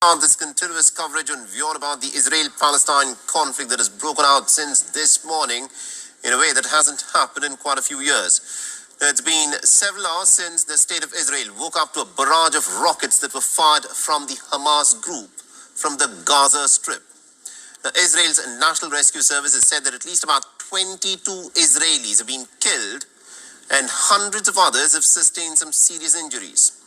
This continuous coverage on WION about the Israel-Palestine conflict that has broken out since this morning in a way that hasn't happened in quite a few years. It's been several hours since the state of Israel woke up to a barrage of rockets that were fired from the Hamas group from the Gaza Strip. Now, Israel's National Rescue Service has said that at least about 22 Israelis have been killed and hundreds of others have sustained some serious injuries.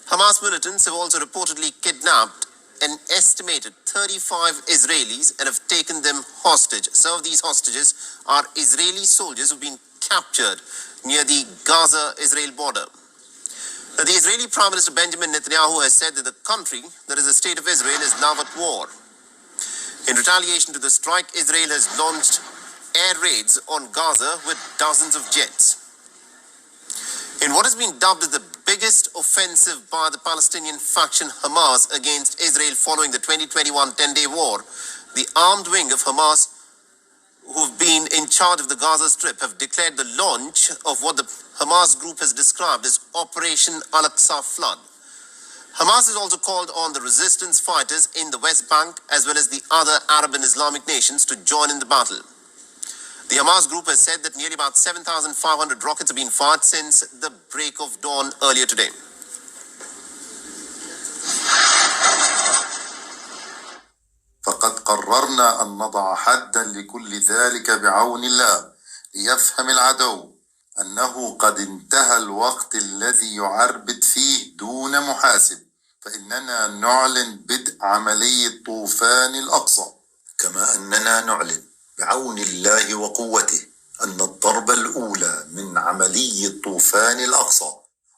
Hamas militants have also reportedly kidnapped an estimated 35 Israelis and have taken them hostage. Some of these hostages are Israeli soldiers who have been captured near the Gaza-Israel border. Now, the Israeli Prime Minister Benjamin Netanyahu has said that the country, that is the state of Israel, is now at war. In retaliation to the strike, Israel has launched air raids on Gaza with dozens of jets. In what has been dubbed as the biggest offensive by the Palestinian faction Hamas against Israel following the 2021 10-day war, the armed wing of Hamas, who've been in charge of the Gaza Strip, have declared the launch of what the Hamas group has described as Operation Al-Aqsa Flood. Hamas has also called on the resistance fighters in the West Bank as well as the other Arab and Islamic nations to join in the battle. The Hamas group has said that nearly about 7,500 rockets have been fired since the break of dawn earlier today. فقد قررنا أن نضع حداً لكل ذلك بعون الله ليفهم العدو أنه قد انتهى الوقت الذي يعربد فيه دون محاسب، فإننا نعلن بدء عملية طوفان الأقصى. كما أننا نعلن بعون الله وقوته أن الضربة الأولى من عملية طوفان الأقصى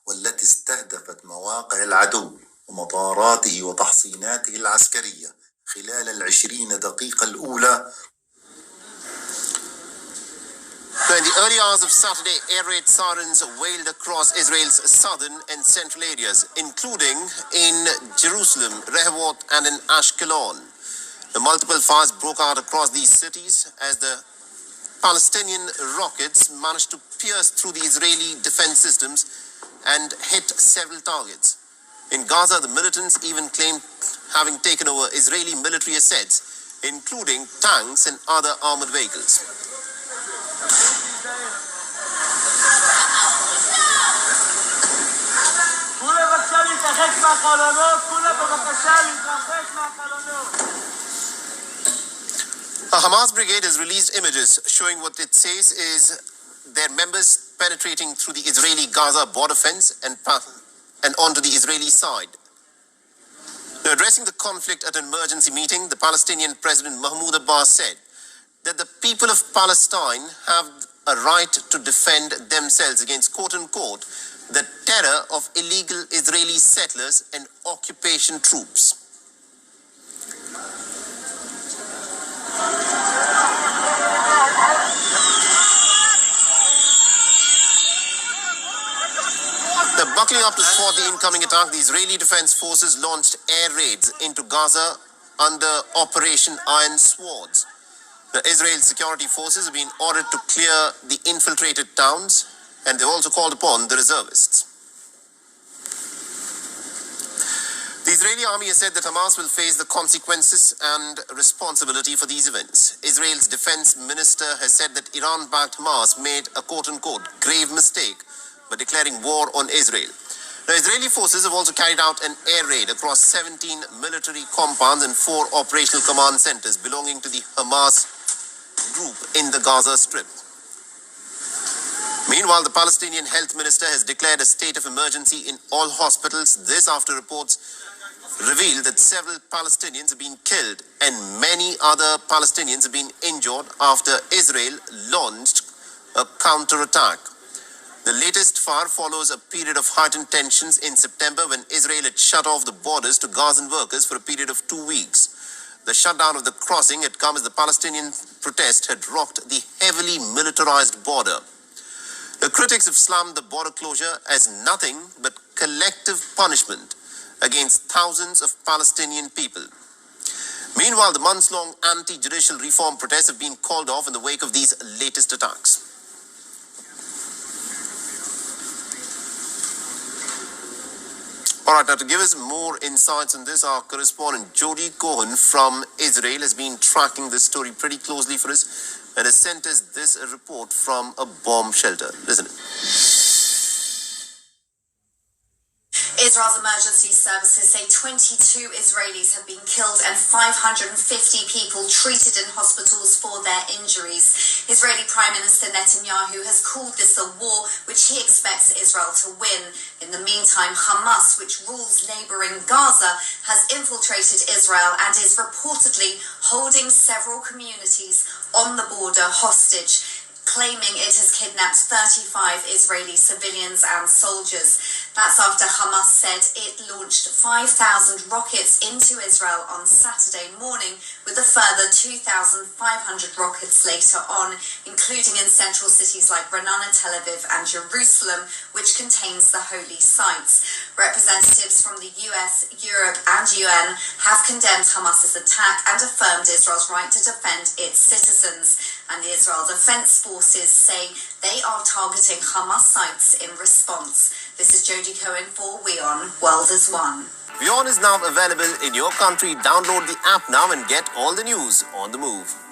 والتي استهدفت مواقع العدو ومطاراته وتحصيناته العسكرية خلال 20 دقيقة الأولى. In the early hours of Saturday, air raid sirens wailed across Israel's southern and central areas, including in Jerusalem, Rehovot, and in Ashkelon. The multiple fires broke out across these cities as the Palestinian rockets managed to pierce through the Israeli defense systems and hit several targets. In Gaza, the militants even claimed having taken over Israeli military assets, including tanks and other armored vehicles. A Hamas brigade has released images showing what it says is their members penetrating through the Israeli-Gaza border fence and onto the Israeli side. Now, addressing the conflict at an emergency meeting, the Palestinian President Mahmoud Abbas said that the people of Palestine have a right to defend themselves against, quote-unquote, the terror of illegal Israeli settlers and occupation troops. Buckling up to thwart the incoming attack, the Israeli Defense Forces launched air raids into Gaza under Operation Iron Swords. The Israel security forces have been ordered to clear the infiltrated towns, and they've also called upon the reservists. The Israeli army has said that Hamas will face the consequences and responsibility for these events. Israel's defense minister has said that Iran-backed Hamas made a quote-unquote grave mistake by declaring war on Israel. The Israeli forces have also carried out an air raid across 17 military compounds and 4 operational command centers belonging to the Hamas group in the Gaza Strip. Meanwhile, the Palestinian health minister has declared a state of emergency in all hospitals. This after reports revealed that several Palestinians have been killed and many other Palestinians have been injured after Israel launched a counterattack. The latest fire follows a period of heightened tensions in September when Israel had shut off the borders to Gazan workers for a period of 2 weeks. The shutdown of the crossing had come as the Palestinian protest had rocked the heavily militarized border. The critics have slammed the border closure as nothing but collective punishment against thousands of Palestinian people. Meanwhile, the months-long anti-judicial reform protests have been called off in the wake of these latest attacks. All right, now to give us more insights on this, our correspondent Jody Cohen from Israel has been tracking this story pretty closely for us and has sent us this report from a bomb shelter. Listen. Israel's emergency services say 22 Israelis have been killed and 550 people treated in hospitals for their injuries. Israeli Prime Minister Netanyahu has called this a war which he expects Israel to win. In the meantime, Hamas, which rules neighboring Gaza, has infiltrated Israel and is reportedly holding several communities on the border hostage, claiming it has kidnapped 35 Israeli civilians and soldiers. That's after Hamas said it launched 5,000 rockets into Israel on Saturday morning, with a further 2,500 rockets later on, including in central cities like Ra'anana, Tel Aviv and Jerusalem, which contains the holy sites. Representatives from the US, Europe and UN have condemned Hamas's attack and affirmed Israel's right to defend its citizens. And the Israel Defense Forces say they are targeting Hamas sites in response. This is Jody Cohen for WION, World is One. WION is now available in your country. Download the app now and get all the news on the move.